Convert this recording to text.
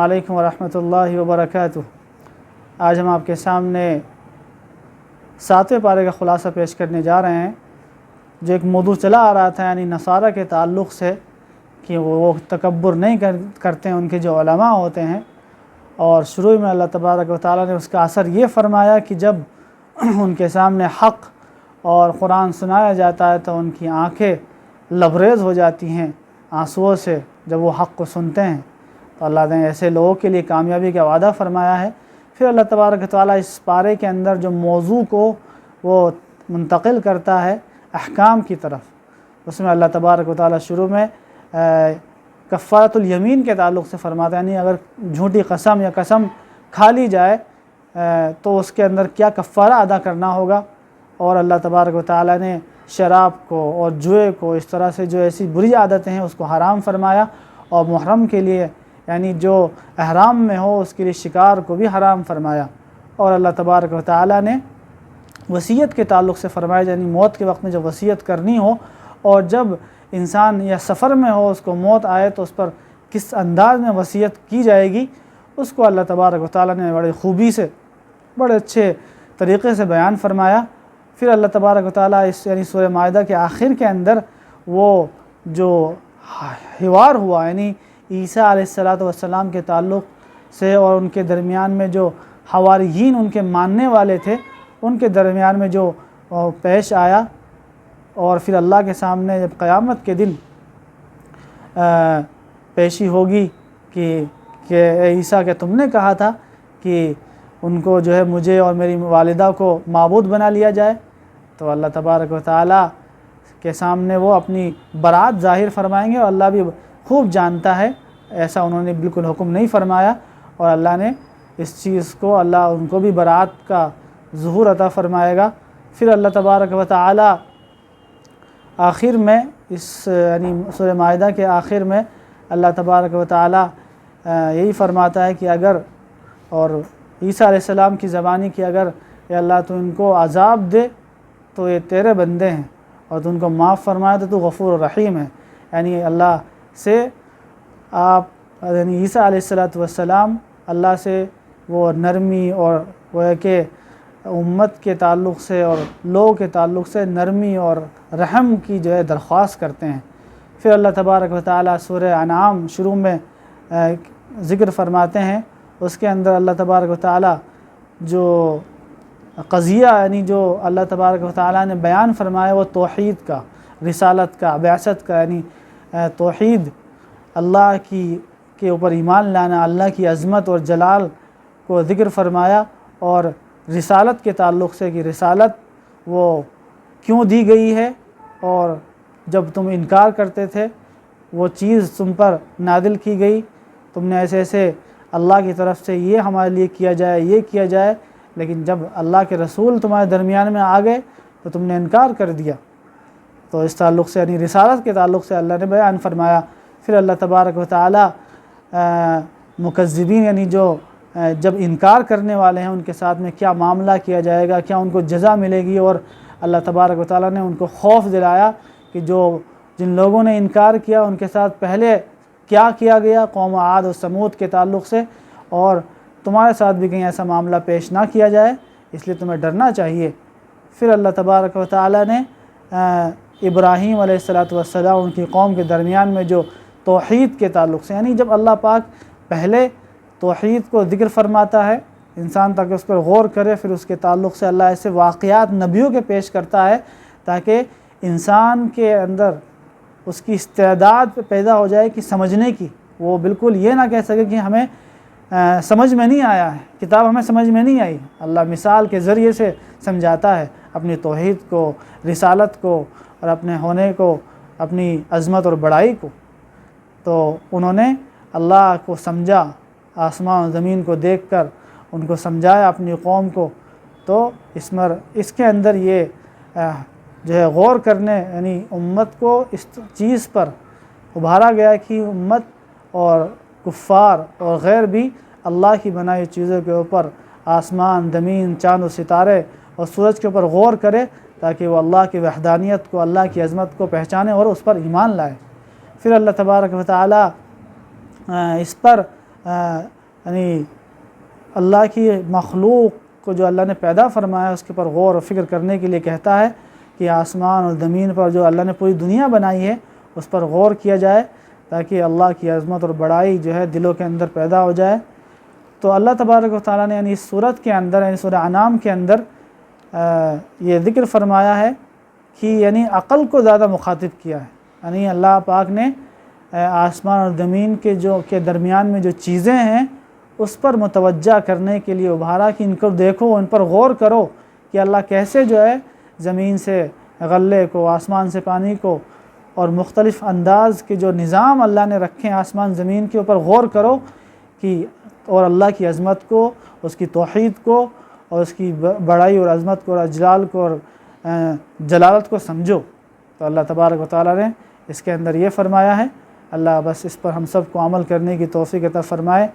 علیکم ورحمۃ اللہ وبرکاتہ۔ آج ہم آپ کے سامنے 7ویں پارے کا خلاصہ پیش کرنے جا رہے ہیں، جو ایک موضوع چلا آ رہا تھا، یعنی نصارہ کے تعلق سے کہ وہ تکبر نہیں کرتے ہیں ان کے جو علماء ہوتے ہیں، اور شروع میں اللہ تبارک و تعالیٰ نے اس کا اثر یہ فرمایا کہ جب ان کے سامنے حق اور قرآن سنایا جاتا ہے تو ان کی آنکھیں لبریز ہو جاتی ہیں آنسوؤں سے جب وہ حق کو سنتے ہیں۔ تو اللہ نے ایسے لوگوں کے لیے کامیابی کا وعدہ فرمایا ہے۔ پھر اللہ تبارک و تعالیٰ اس پارے کے اندر جو موضوع کو وہ منتقل کرتا ہے احکام کی طرف، اس میں اللہ تبارک و تعالیٰ شروع میں کفارۃ الیمین کے تعلق سے فرماتا ہے، یعنی اگر جھوٹی قسم یا قسم کھا لی جائے تو اس کے اندر کیا کفارہ ادا کرنا ہوگا، اور اللہ تبارک و تعالیٰ نے شراب کو اور جوئے کو، اس طرح سے جو ایسی بری عادتیں ہیں اس کو حرام فرمایا، اور محرم کے لیے یعنی جو احرام میں ہو اس کے لیے شکار کو بھی حرام فرمایا۔ اور اللہ تبارک و تعالیٰ نے وصیت کے تعلق سے فرمایا، یعنی موت کے وقت میں جب وصیت کرنی ہو اور جب انسان یا سفر میں ہو اس کو موت آئے تو اس پر کس انداز میں وصیت کی جائے گی، اس کو اللہ تبارک و تعالیٰ نے بڑی خوبی سے بڑے اچھے طریقے سے بیان فرمایا۔ پھر اللہ تبارک و تعالیٰ اس یعنی سورہ مائدہ کے آخر کے اندر وہ جو حوار ہوا، یعنی عیسیٰ علیہ السلام کے تعلق سے اور ان کے درمیان میں جو حواریین ان کے ماننے والے تھے ان کے درمیان میں جو پیش آیا، اور پھر اللہ کے سامنے جب قیامت کے دن پیشی ہوگی کہ اے عیسیٰ کہ تم نے کہا تھا کہ ان کو جو ہے مجھے اور میری والدہ کو معبود بنا لیا جائے، تو اللہ تبارک و تعالیٰ کے سامنے وہ اپنی برات ظاہر فرمائیں گے، اور اللہ بھی خوب جانتا ہے ایسا انہوں نے بالکل حکم نہیں فرمایا، اور اللہ نے اس چیز کو اللہ ان کو بھی برات کا ظہور عطا فرمائے گا۔ پھر اللہ تبارک و تعالیٰ آخر میں اس یعنی سورہ مائدہ کے آخر میں اللہ تبارک و تعالیٰ یہی فرماتا ہے کہ اگر، اور عیسیٰ علیہ السلام کی زبانی کہ اگر اے اللہ تو ان کو عذاب دے تو یہ تیرے بندے ہیں، اور تو ان کو معاف فرمائے تو غفور الرحیم ہے، یعنی اللہ سے آپ یعنی عیسیٰ علیہ السلام اللہ سے وہ نرمی اور وہ ہے کہ امت کے تعلق سے اور لوگوں کے تعلق سے نرمی اور رحم کی جو ہے درخواست کرتے ہیں۔ پھر اللہ تبارک و تعالیٰ سورہ انعام شروع میں ذکر فرماتے ہیں، اس کے اندر اللہ تبارک و تعالیٰ جو قضیہ یعنی جو اللہ تبارک و تعالیٰ نے بیان فرمایا وہ توحید کا، رسالت کا، بعثت کا، یعنی توحید اللہ کے اوپر ایمان لانا، اللہ کی عظمت اور جلال کو ذکر فرمایا، اور رسالت کے تعلق سے کہ رسالت وہ کیوں دی گئی ہے، اور جب تم انکار کرتے تھے وہ چیز تم پر نازل کی گئی، تم نے ایسے اللہ کی طرف سے یہ ہمارے لیے کیا جائے، یہ کیا جائے، لیکن جب اللہ کے رسول تمہارے درمیان میں آ گئے تو تم نے انکار کر دیا۔ تو اس تعلق سے یعنی رسالت کے تعلق سے اللہ نے بیان فرمایا۔ پھر اللہ تبارک و تعالیٰ مکذبین یعنی جو جب انکار کرنے والے ہیں ان کے ساتھ میں کیا معاملہ کیا جائے گا، کیا ان کو جزا ملے گی، اور اللہ تبارک و تعالیٰ نے ان کو خوف دلایا کہ جن لوگوں نے انکار کیا ان کے ساتھ پہلے کیا کیا گیا قوم عاد و ثمود کے تعلق سے، اور تمہارے ساتھ بھی کہیں ایسا معاملہ پیش نہ کیا جائے، اس لیے تمہیں ڈرنا چاہیے۔ پھر اللہ تبارک و تعالیٰ نے ابراہیم علیہ السلام ان کی قوم کے درمیان میں جو توحید کے تعلق سے، یعنی جب اللہ پاک پہلے توحید کو ذکر فرماتا ہے انسان تاکہ اس پر غور کرے، پھر اس کے تعلق سے اللہ ایسے واقعات نبیوں کے پیش کرتا ہے تاکہ انسان کے اندر اس کی استعداد پیدا ہو جائے کہ سمجھنے کی، وہ بالکل یہ نہ کہہ سکے کہ ہمیں سمجھ میں نہیں آیا ہے، کتاب ہمیں سمجھ میں نہیں آئی۔ اللہ مثال کے ذریعے سے سمجھاتا ہے اپنی توحید کو، رسالت کو، اور اپنے ہونے کو، اپنی عظمت اور بڑائی کو۔ تو انہوں نے اللہ کو سمجھا، آسمان و زمین کو دیکھ کر ان کو سمجھایا اپنی قوم کو۔ تو اس کے اندر یہ جو ہے غور کرنے یعنی امت کو اس چیز پر ابھارا گیا کہ امت اور کفار اور غیر بھی اللہ کی بنائی چیزوں کے اوپر، آسمان، زمین، چاند و ستارے اور سورج کے اوپر غور کرے تاکہ وہ اللہ کی وحدانیت کو، اللہ کی عظمت کو پہچانے اور اس پر ایمان لائے۔ پھر اللہ تبارک و تعالیٰ اس پر یعنی اللہ کی مخلوق کو جو اللہ نے پیدا فرمایا اس کے پر غور و فکر کرنے کے لیے کہتا ہے کہ آسمان اور زمین پر جو اللہ نے پوری دنیا بنائی ہے اس پر غور کیا جائے تاکہ اللہ کی عظمت اور بڑائی جو ہے دلوں کے اندر پیدا ہو جائے۔ تو اللہ تبارک و تعالیٰ نے یعنی اس صورت کے اندر یعنی سورہ انعام کے اندر یہ ذکر فرمایا ہے کہ یعنی عقل کو زیادہ مخاطب کیا ہے، یعنی اللہ پاک نے آسمان اور زمین کے درمیان میں جو چیزیں ہیں اس پر متوجہ کرنے کے لیے ابھارا کہ ان کو دیکھو، ان پر غور کرو کہ اللہ کیسے جو ہے زمین سے غلے کو، آسمان سے پانی کو اور مختلف انداز کے جو نظام اللہ نے رکھے ہیں آسمان زمین کے اوپر غور کرو کہ اور اللہ کی عظمت کو، اس کی توحید کو اور اس کی بڑائی اور عظمت کو اور اجلال کو اور جلالت کو سمجھو۔ تو اللہ تبارک و تعالیٰ نے اس کے اندر یہ فرمایا ہے۔ اللہ بس اس پر ہم سب کو عمل کرنے کی توفیق عطا فرمائے۔